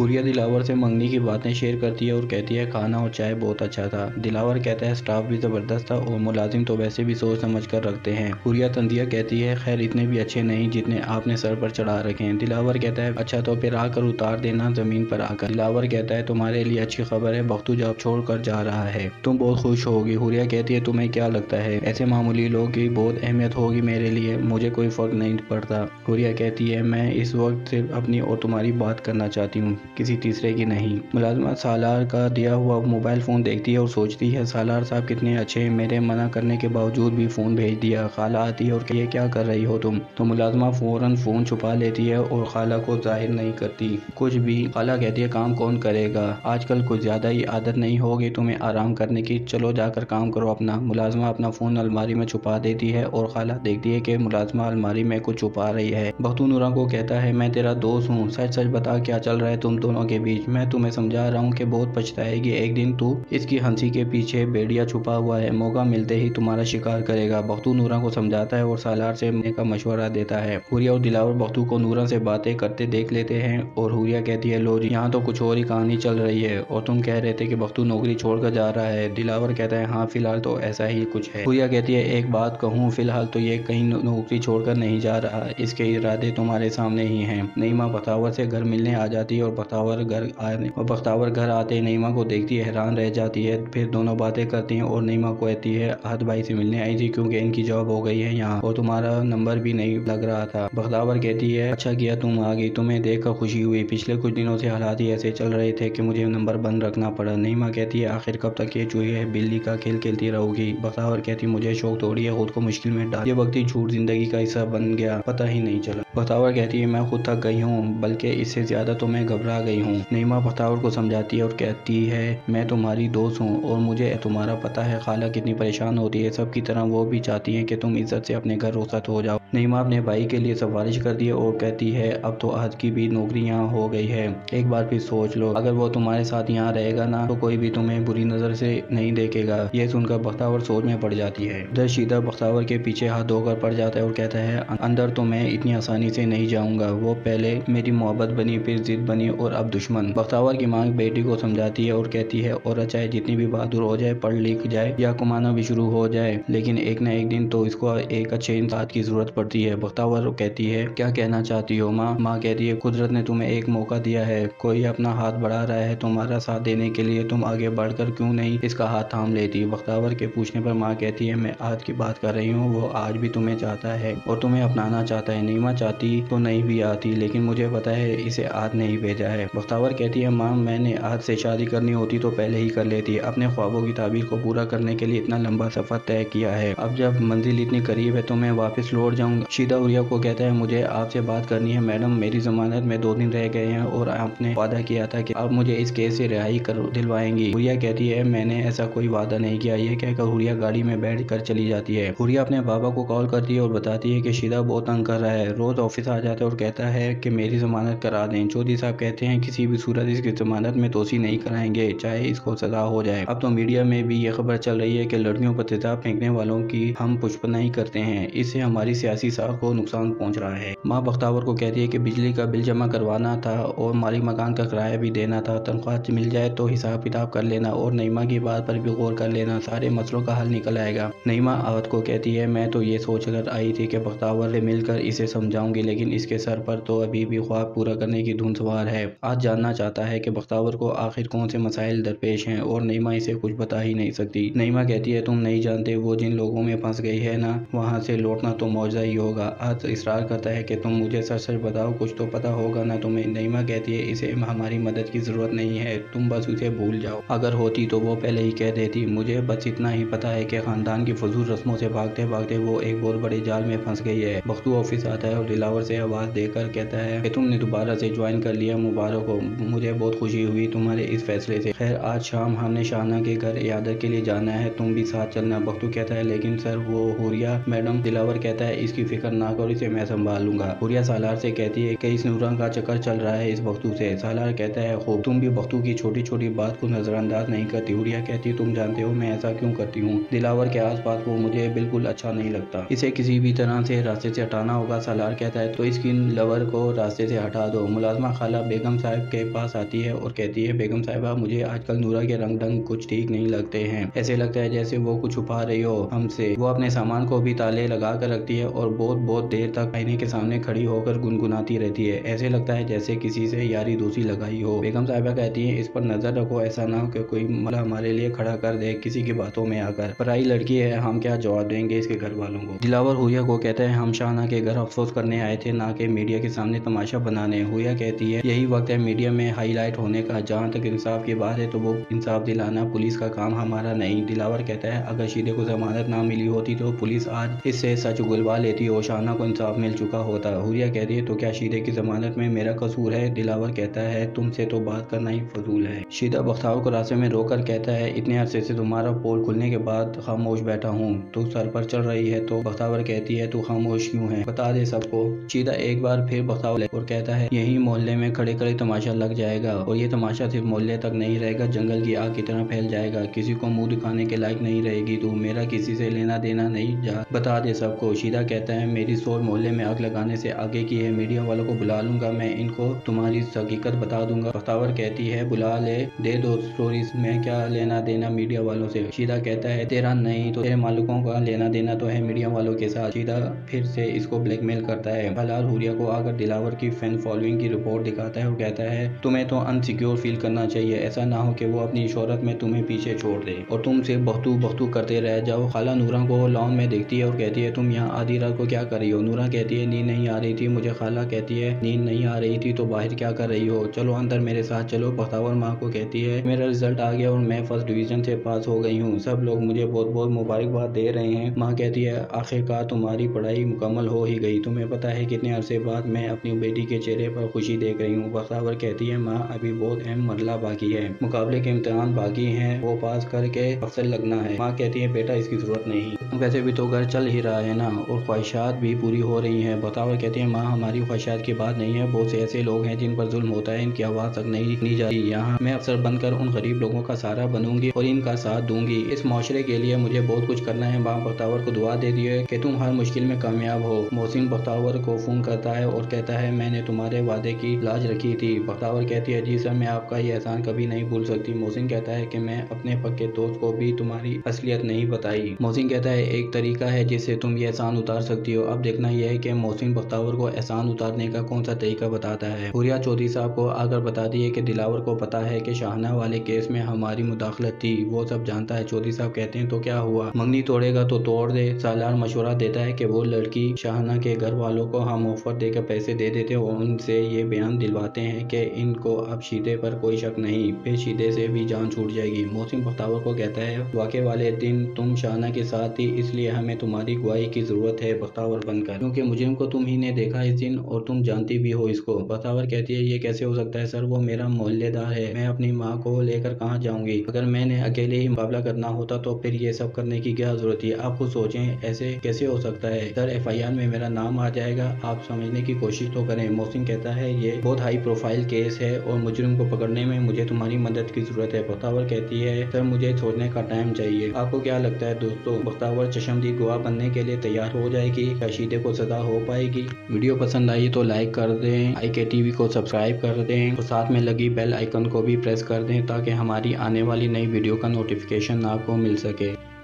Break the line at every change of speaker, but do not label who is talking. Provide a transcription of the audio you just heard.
हुरिया दिलावर से मंगनी की बातें शेयर करती है और कहती है खाना और चाय बहुत अच्छा था। दिलावर कहता है स्टाफ भी जबरदस्त था और मुलाजिम तो वैसे भी सोच समझ कर रखते हैं। हुरिया तंजिया कहती है खैर इतने भी अच्छे नहीं जितने आपने सर पर चढ़ा रखे हैं। दिलावर कहता है अच्छा तो फिर आकर उतार देना जमीन पर आकर। दिलावर कहता है तुम्हारे लिए अच्छी खबर है, बख्तू जॉब छोड़ कर जा रहा है, तुम बहुत खुश होगी। हुरिया कहती है तुम्हें क्या लगता है ऐसे मामूली लोगों की बहुत अहमियत होगी मेरे लिए, मुझे कोई फर्क नहीं पड़ता। हुरिया कहती है मैं इस वक्त सिर्फ अपनी और तुम्हारी बात करना चाहती हूँ, किसी तीसरे की नहीं। मुलाजमा सालार का दिया हुआ मोबाइल फोन देखती है और सोचती है सालार साहब कितने अच्छे हैं, मेरे मना करने के बावजूद भी फोन भेज दिया। खाला आती है और ये क्या कर रही हो तुम, तो मुलाजमा फौरन फोन छुपा लेती है और खाला को जाहिर नहीं करती कुछ भी। खाला कहती है काम कौन करेगा, आजकल कुछ ज्यादा ही आदत नहीं होगी तुम्हें आराम करने की, चलो जाकर काम करो अपना। मुलाजमा अपना फोन अलमारी में छुपा देती है और खाला देखती है कि मुलाजमा अलमारी में कुछ छुपा रही है। बख्तू नूरा को कहता है मैं तेरा दोस्त हूँ, सच सच बता क्या चल रहा है तुम दोनों के बीच, मैं तुम्हें समझा रहा हूँ कि बहुत पछताएगी एक दिन तू, इसकी हंसी के पीछे भेड़िया छुपा हुआ है, मौका मिलते ही तुम्हारा शिकार करेगा। बख्तू नूरा को समझाता है और सालार से मिलने का मशवरा देता है। हुरिया और दिलावर बख्तू को नूरा से बातें करते देख लेते हैं और हुरिया कहती है लो जी यहाँ तो कुछ और ही कहानी चल रही है, और तुम कह रहे थे कि बख्तू नौकरी छोड़कर जा रहा है। दिलावर कहता है हाँ फिलहाल तो ऐसा ही कुछ है। हुरिया कहती है एक बात कहूँ, फिलहाल तो ये कहीं नौकरी छोड़कर नहीं जा रहा, इसके इरादे तुम्हारे सामने ही हैं। नईमा बख्तावर से घर मिलने आ जाती है और बख्तावर घर आते नईमा को देखती है हैरान रह जाती है। फिर दोनों बातें करती हैं और नईमा को कहती है आहत भाई से मिलने आई थी क्योंकि इनकी जॉब हो गई है यहाँ और तुम्हारा नंबर भी नहीं लग रहा था। बख्तावर कहती है अच्छा किया तुम आ गई, तुम्हें देखकर खुशी हुई, पिछले कुछ दिनों से हालात ही ऐसे चल रहे थे कि मुझे नंबर बंद रखना पड़ा। नईमा कहती है आखिर कब तक ये चूहे बिल्ली का खेल खेलती रहोगी। बख्तावर कहती मुझे शौक थोड़ी है खुद को मुश्किल में डाल, ये वक्त झूठ जिंदगी का हिस्सा बन गया, पता ही नहीं चला। बख्तावर कहती है मैं खुद थक गई हूँ, बल्कि इससे ज्यादा तो मैं घबरा गई हूँ। नईमा बख्तावर को समझाती है और कहती है मैं तुम्हारी दोस्त हूँ और मुझे तुम्हारा पता है खाला कितनी परेशान होती है, सबकी तरह वो भी चाहती है कि तुम इज्जत से अपने घर रुखसत हो जाओ। नईमा अपने भाई के लिए सिफारिश करती है और कहती है अब तो आज की भी नौकरी यहाँ हो गई है, एक बार फिर सोच लो, अगर वो तुम्हारे साथ यहाँ रहेगा ना तो कोई भी तुम्हें बुरी नजर से नहीं देखेगा। ये सुनकर बख्तावर सोच में पड़ जाती है। उधर शीदा बख्तावर के पीछे हाथ धोकर पड़ जाता है और कहता है अंदर तो मैं इतनी आसानी से नहीं जाऊंगा, वो पहले मेरी मोहब्बत बनी, फिर जिद बनी और अब दुश्मन। बख्तावर की माँ बेटी को समझाती है और कहती है औरत चाहे जितनी भी बहादुर हो जाए, पढ़ लिख जाए या कमाना भी शुरू हो जाए, लेकिन एक न एक दिन तो इसको एक अच्छे इंसान की जरूरत पड़ती है। बख्तावर कहती है क्या कहना चाहती हो माँ। माँ कहती है कुदरत ने तुम्हें एक मौका दिया है, कोई अपना हाथ बढ़ा रहा है तुम्हारा साथ देने के लिए, तुम आगे बढ़कर क्यों नहीं इसका हाथ थाम लेती। बख्तावर के पूछने पर माँ कहती है मैं आज की बात कर रही हूँ, वो आज भी तुम्हें चाहता है और तुम्हें अपनाना चाहता है। नईमा चाहती तो नहीं भी आती, लेकिन मुझे पता है इसे आज नहीं भेजा है। बख्तावर कहती है माँ मैंने आज से शादी करनी होती तो पहले ही कर लेती, अपने ख्वाबों की ताबीर को पूरा करने के लिए इतना लंबा सफर तय किया है, अब जब मंजिल इतनी करीब है तो मैं वापस लौट जाऊंगा। शीदा हुरिया को कहता है मुझे आपसे बात करनी है मैडम, मेरी जमानत में 2 दिन रह गए हैं और आपने वादा किया था कि आप मुझे इस केस से रिहाई कर दिलवाएंगी। हुरिया कहती है मैंने ऐसा कोई वादा नहीं किया। ये कहकर हुरिया गाड़ी में बैठ कर चली जाती है। हुरिया अपने पापा को कॉल करती है और बताती है कि शीदा बहुत तंग कर रहा है, रोज ऑफिस आ जाता है और कहता है कि मेरी जमानत करा दें। चौधरी साहब कहते हैं किसी भी सूरत इसकी जमानत में तोसी नहीं कराएंगे, चाहे इसको सजा हो जाए। अब तो मीडिया में भी ये खबर चल रही है कि लड़कियों पर तेजाब फेंकने वालों की हम पुष्पनाई करते हैं, इससे हमारी सियासी साख को नुकसान पहुंच रहा है। माँ बख्तावर को कहती है कि बिजली का बिल जमा करवाना था और मालिक मकान का किराया भी देना था, तनख्वाह मिल जाए तो हिसाब किताब कर लेना और नईमा की बात पर भी गौर कर लेना, सारे मसलों का हल निकल आएगा। नईमा आवत को कहती है मैं तो ये सोच कर आई थी कि बख्तावर से मिलकर इसे समझाऊंगी, लेकिन इसके सर पर तो अभी भी ख्वाब पूरा करने की धुन सवार है। आज जानना चाहता है कि बख्तावर को आखिर कौन से मसाइल दरपेश हैं और नईमा इसे कुछ बता ही नहीं सकती। नईमा कहती है तुम नहीं जानते, वो जिन लोगों में फंस गई है ना, वहाँ से लौटना तो मौजा ही होगा। आज इसरार करता है कि तुम मुझे सच सच बताओ, कुछ तो पता होगा ना तुम्हें। नईमा कहती है इसे हमारी मदद की जरूरत नहीं है, तुम बस उसे भूल जाओ, अगर होती तो वो पहले ही कह देती। मुझे बस इतना ही पता है कि खानदान की फजूल रस्मों से भागते भागते वो एक बहुत बड़े जाल में फंस गई है। बख्तू ऑफिस आता है और दिलावर से आवाज देकर कहता है कि तुमने दोबारा से ज्वाइन कर लिया, मुबारक हो, मुझे बहुत खुशी हुई तुम्हारे इस फैसले से। खैर आज शाम हमने शाना के घर इयादत के लिए जाना है, तुम भी साथ चलना। बख्तू कहता है लेकिन सर वो हुरिया मैडम। दिलावर कहता है इसकी फिक्र ना करो, इसे मैं संभाल लूंगा। हुरिया सालार से कहती है कि इस नूरा का चक्कर चल रहा है इस बख्तू से। सालार कहता है खूब, तुम भी बख्तू की छोटी छोटी बात को नजरअंदाज नहीं करती। हुरिया कहती है तुम जानते हो मैं ऐसा क्यों करती हूँ। दिलावर के आस पास वो मुझे बिल्कुल अच्छा नहीं लगता, इसे किसी भी तरह से रास्ते से हटाना होगा। सालार कहता है तो इसकी लवर को रास्ते से हटा दो। मुलाजमा खाला बेगम बेगम साहब के पास आती है और कहती है, बेगम साहिबा मुझे आजकल नूरा के रंग ढंग कुछ ठीक नहीं लगते हैं, ऐसे लगता है जैसे वो कुछ छुपा रही हो हमसे। वो अपने सामान को भी ताले लगा कर रखती है और बहुत बहुत देर तक आईने के सामने खड़ी होकर गुनगुनाती रहती है, ऐसे लगता है जैसे किसी से यारी दोस्ती लगाई हो। बेगम साहिबा कहती है, इस पर नजर रखो, ऐसा ना हो कि कोई मला हमारे लिए खड़ा कर दे किसी की बातों में आकर। पराई लड़की है, हम क्या जवाब देंगे इसके घर वालों को। दिलावर हुरिया को कहते हैं, हम शाहना के घर अफसोस करने आए थे, ना कि मीडिया के सामने तमाशा बनाने। हुरिया कहती है, यही वक्त है मीडिया में हाईलाइट होने का। जहाँ तक इंसाफ की बात है तो वो इंसाफ दिलाना पुलिस का काम, हमारा नहीं। दिलावर कहता है, अगर शीदे को जमानत ना मिली होती तो पुलिस आज इससे सच उगलवा लेती और शाहना को इंसाफ मिल चुका होता। हुरिया कहती है, तो क्या शीदे की जमानत में मेरा कसूर है? दिलावर कहता है, तुमसे तो बात करना ही फजूल है। शीदा बख्तावर को रास्ते में रोककर कहता है, इतने अरसे से तुम्हारा पोल खुलने के बाद खामोश बैठा हूँ, तू सर पर चढ़ रही है। तो बख्तावर कहती है, तू खामोश क्यों है, बता दे सबको। शीदा एक बार फिर बख्तावर और कहता है, यही मोहल्ले में खड़े खड़े तमाशा लग जाएगा और ये तमाशा सिर्फ मोहल्ले तक नहीं रहेगा, जंगल की आग की तरह फैल जाएगा। किसी को मुंह दिखाने के लायक नहीं रहेगी तू, मेरा किसी से लेना देना नहीं, जा बता दे सबको। शीदा कहता है, मेरी सोच मोहल्ले में आग लगाने से आगे की है, मीडिया वालों को बुला लूंगा, मैं इनको तुम्हारी हकीकत बता दूंगा। बख्तावर कहती है, बुला ले, दे दो स्टोरीज में क्या लेना देना मीडिया वालों से। शीदा कहता है, तेरा नहीं तो तेरे मालिकों का लेना देना तो है मीडिया वालों के साथ। शीदा फिर से इसको ब्लैकमेल करता है। फिलहाल हुरिया को आकर दिलावर की फैन फॉलोइंग की रिपोर्ट दिखाता है और कहता है, तुम्हें तो अनसिक्योर फील करना चाहिए, ऐसा ना हो कि वो अपनी शोहरत में तुम्हें पीछे छोड़ दे और तुम से बख्तू बख्तू करते रह जाओ। खाला नूरा को लॉन में देखती है और कहती है, तुम यहाँ आधी रात को क्या कर रही हो? नूरा कहती है, नींद नहीं आ रही थी मुझे। खाला कहती है, नींद नहीं आ रही थी तो बाहर क्या कर रही हो, चलो अंदर मेरे साथ चलो। बख्तावर माँ को कहती है, मेरा रिजल्ट आ गया और मैं फर्स्ट डिवीजन से पास हो गई हूँ, सब लोग मुझे बहुत बहुत मुबारकबाद दे रहे हैं। माँ कहती है, आखिरकार तुम्हारी पढ़ाई मुकम्मल हो ही गई, तुम्हें पता है कितने अरसे बाद मैं अपनी बेटी के चेहरे पर खुशी देख रही हूँ। बख्तावर कहती है, माँ अभी बहुत अहम मरला बाकी है, मुकाबले के इम्तिहान बाकी हैं, वो पास करके अफसर लगना है। माँ कहती है, बेटा इसकी जरूरत नहीं, वैसे भी तो घर चल ही रहा है ना और ख्वाहिशात भी पूरी हो रही हैं। बख्तावर कहती है, माँ हमारी ख्वाहिशात की बात नहीं है, बहुत से ऐसे लोग हैं जिन पर जुल्म होता है, इनकी आवाज़ तक नहीं जाती। यहाँ मैं अफसर बनकर उन गरीब लोगों का सहारा बनूंगी और इनका साथ दूंगी। इस माशरे के लिए मुझे बहुत कुछ करना है। माँ बख्तावर को दुआ देती है कि तुम हर मुश्किल में कामयाब हो। मोहसिन बख्तावर को फ़ोन करता है और कहता है, मैंने तुम्हारे वादे की लाज रखी थी। बख्तावर कहती है, जी सर, मैं आपका ये एहसान कभी नहीं भूल सकती। मोहसिन कहता है कि मैं अपने पक्के दोस्त को भी तुम्हारी असलियत नहीं बताई। मोहसिन कहता है, एक तरीका है जिससे तुम ये एहसान उतार सकती हो, अब देखना यह है कि मोहसिन बख्तावर को एहसान उतारने का कौन सा तरीका बताता है। हुरिया चौधरी साहब को आकर बताती है कि दिलावर को पता है कि शाहना वाले केस में हमारी मुदाखलत थी, वो सब जानता है। चौधरी साहब कहते हैं, तो क्या हुआ, मंगनी तोड़ेगा तो तोड़ दे। सालार मशवरा देता है कि वो लड़की शाहना के घर वालों को हम ऑफर देकर पैसे दे देते और उनसे ये बयान दिलवाते हैं कि इनको अब शीदे पर कोई शक नहीं, फिर शीदे से भी जान छूट जाएगी। मोहसिन बख्तावर को कहता है, वाक़े वाले दिन तुम शाहना के साथ थी, इसलिए हमें तुम्हारी गवाही की जरूरत है बख्तावर बनकर, क्योंकि मुजरिम को तुम ही ने देखा इस दिन और तुम जानती भी हो इसको। बख्तावर कहती है, ये कैसे हो सकता है सर, वो मेरा मोहल्लेदार है, मैं अपनी माँ को लेकर कहाँ जाऊंगी, अगर मैंने अकेले ही मुकाबला करना होता तो फिर ये सब करने की क्या जरूरत थी। आप खुद सोचें, ऐसे कैसे हो सकता है सर, FIR में मेरा नाम आ जाएगा, आप समझने की कोशिश तो करें। मोहसिन कहता है, ये बहुत हाई प्रोफाइल केस है और मुजरिम को पकड़ने में मुझे तुम्हारी मदद की जरूरत है। बख्तावर कहती है, सर मुझे सोचने का टाइम चाहिए। आपको क्या लगता है दोस्तों, बख्तावर चशमदीद गवाह बनने के लिए तैयार हो जाएगी या शीदे को सजा हो पाएगी? वीडियो पसंद आई तो लाइक कर दें, IK TV को सब्सक्राइब कर दें और साथ में लगी बेल आइकन को भी प्रेस कर दें ताकि हमारी आने वाली नई वीडियो का नोटिफिकेशन आपको मिल सके।